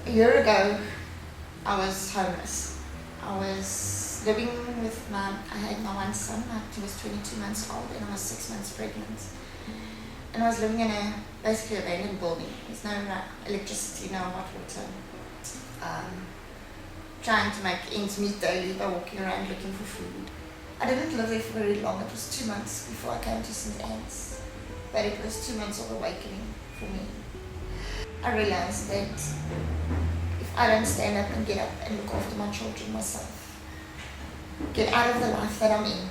A year ago, I was homeless. I was living with I had my one son, he was 22 months old, and I was 6 months pregnant. And I was living in a basically abandoned building. There's no electricity, no hot water. Trying to make ends meet daily by walking around looking for food. I didn't live there for very long. It was 2 months before I came to St. Anne's. But it was 2 months of awakening for me. I realized that if I don't stand up and get up and look after my children myself, get out of the life that I'm in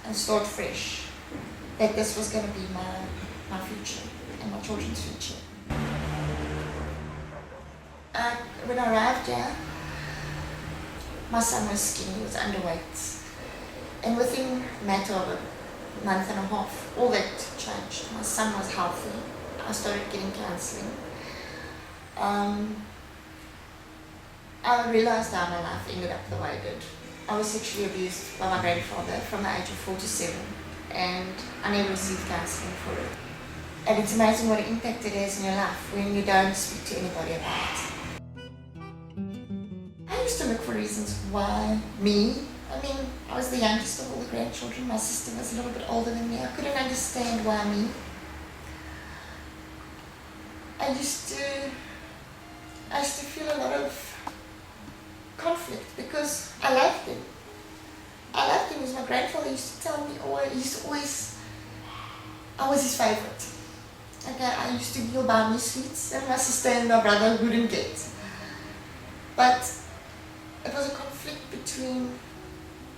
and start fresh, that this was going to be my future and my children's future. When I arrived here, my son was skinny, he was underweight. And within a matter of a month and a half, all that changed. My son was healthy. I started getting counseling. I realized how my life ended up the way it did. I was sexually abused by my grandfather from the age of 4 to 7, and I never received counseling for it. And it's amazing what an impact it has in your life when you don't speak to anybody about it. I used to look for reasons why me. I mean, I was the youngest of all the grandchildren. My sister was a little bit older than me. I couldn't understand why me. I used to feel a lot of conflict because I loved him. I loved him. As my grandfather used to tell me, I was his favorite. Okay, I used to he'll buy me sweets, and my sister and my brother wouldn't get. But it was a conflict between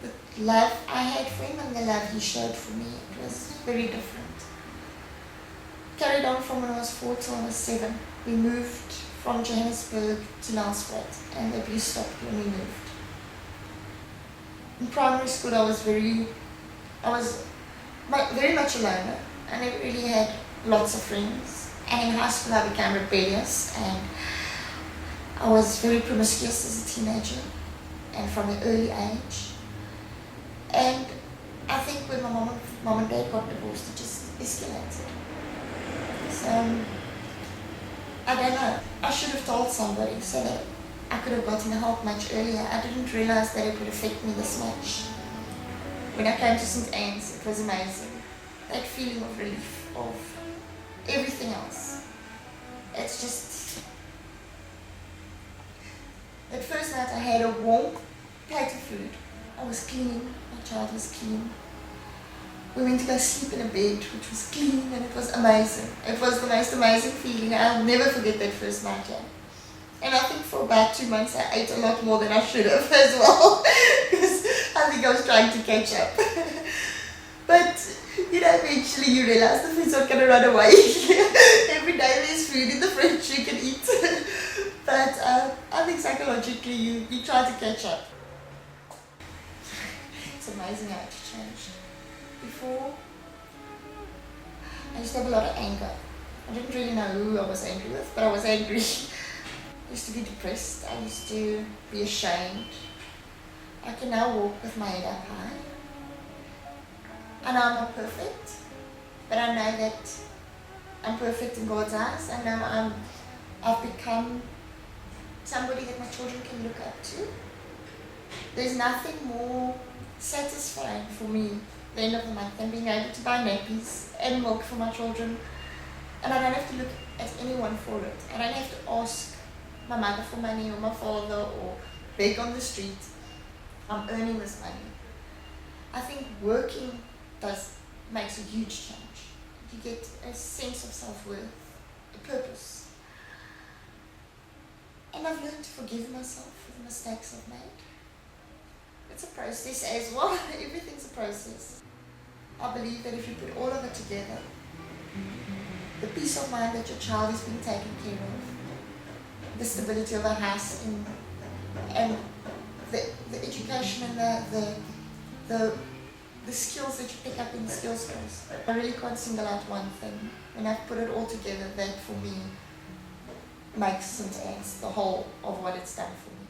the love I had for him and the love he showed for me. It was very different. Carried on from when I was 4 till I was 7. We moved from Johannesburg to Nelspruit, and the abuse stopped when we moved. In primary school, I was very much a loner. I never really had lots of friends. And in high school, I became rebellious, and I was very promiscuous as a teenager, and from an early age. And I think when my mom and dad got divorced, it just escalated. So, I don't know. I should have told somebody so that I could have gotten help much earlier. I didn't realize that it would affect me this much. When I came to St. Anne's, it was amazing. That feeling of relief, of everything else. It's just... That first night I had a warm plate of food. I was clean, my child was clean. We went to go sleep in a bed which was clean, and it was amazing. It was the most amazing feeling. I'll never forget that first night here. And I think for about 2 months I ate a lot more than I should have as well, because I think I was trying to catch up. But eventually you realize the food's not going to run away. Every day there's food in the fridge you can eat. But I think psychologically you try to catch up. It's amazing how it's changed. Before, I used to have a lot of anger. I didn't really know who I was angry with, but I was angry. I used to be depressed. I used to be ashamed. I can now walk with my head up high. I know I'm not perfect, but I know that I'm perfect in God's eyes. I know I've become somebody that my children can look up to. There's nothing more satisfying for me at the end of the month than being able to buy nappies and milk for my children. And I don't have to look at anyone for it. I don't have to ask my mother for money or my father or beg on the street. I'm earning this money. I think working makes a huge change. You get a sense of self-worth, a purpose. And I've learned to forgive myself for the mistakes I've made. It's a process as well. Everything's a process. I believe that if you put all of it together, the peace of mind that your child is being taken care of, the stability of a house, and the education and the skills that you pick up in the skills course. I really can't single out one thing. When I've put it all together, that for me makes St. Anne's the whole of what it's done for me.